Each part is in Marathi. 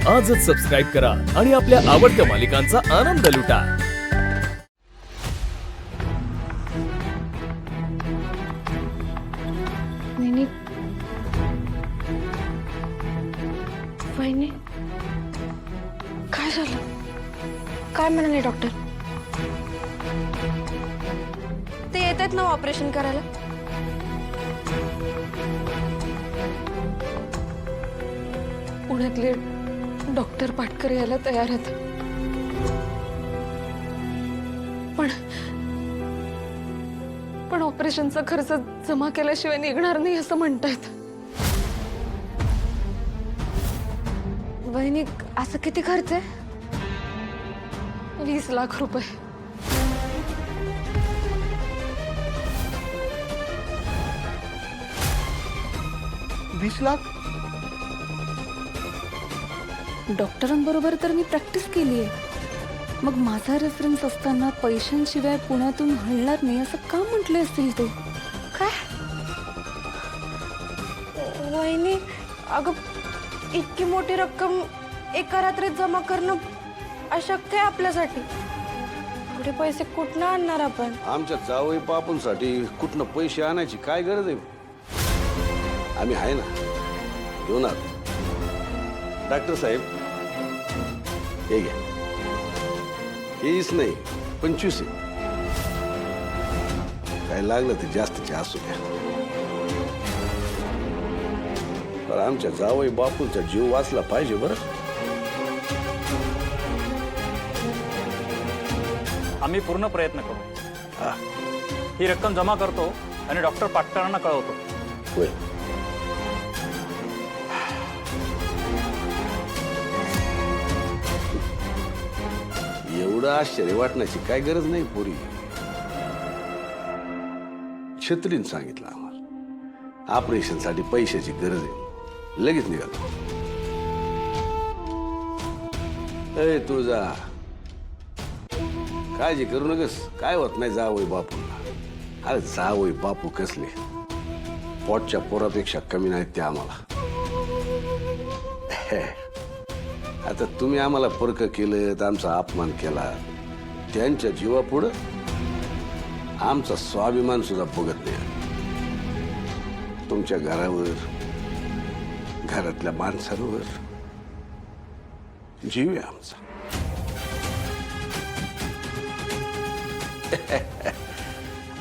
आजच सबस्क्राईब करा आणि आपल्या आवडत्या मालिकांचा आनंद लुटा। वहिनी वहिनी काय झालं? काय म्हणाले डॉक्टर? ते येत आहेत ना ऑपरेशन करायला? पुण्यातले डॉक्टर पाटकर यायला तयार आहेत, पण ऑपरेशनचा खर्च जमा केल्याशिवाय निघणार नाही असं म्हणतायत। वहिनी असं किती खर्च आहे? 20 लाख रुपये। 20 लाख? डॉक्टरांबरोबर तर मी प्रॅक्टिस केली आहे, मग माझा रेफरन्स असताना पैशांशिवाय पुण्यातून हलणार नाही असं का म्हटले असतील ते? काय वहिनी, अगं इतकी मोठी रक्कम एका रात्रीत जमा करणं अशक्य आहे आपल्यासाठी। एवढे पैसे कुठनं आणणार आपण? आमच्या जावई बापूंसाठी कुठनं पैसे आणायची काय गरज आहे? आम्ही आहे ना, घेऊन आलो। डॉक्टर साहेब हे घ्या, 20 नाही 25 आहे। काय लागलं ते जास्तीचे असू द्या, पण आमच्या जावई बापूंचा जीव वाचला पाहिजे बरं। आम्ही पूर्ण प्रयत्न करू। ही रक्कम जमा करतो आणि डॉक्टर पाटकरांना कळवतो। होय, एवढं आश्चर्य वाटण्याची काय गरज नाही पोरी। छत्रीन सांगितलं आम्हाला ऑपरेशनसाठी पैशाची गरज आहे, लगेच निघालो। ए तुझा काळजी करू नकस, काय होत नाही जावई बापूंना। अरे जावई बापू कसले, पोटच्या पोरापेक्षा कमी नाहीत ते आम्हाला। आता तुम्ही आम्हाला परक केलं, आमचा अपमान केला, त्यांच्या जीवापुढं आमचा स्वाभिमान सुद्धा बघत नाही। तुमच्या घरावर, घरातल्या माणसांवर जीव आहे आमचा।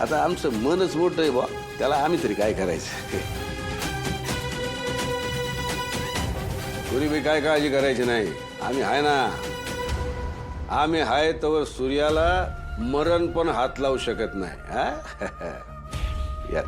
आता आमचं मनच मोठं आहे बा, त्याला आम्ही तरी काय करायचं? तुरी बी काय काळजी करायची नाही, आम्ही आहे ना। आम्ही आहे तवर सूर्याला मरण पण हात लावू शकत नाही। या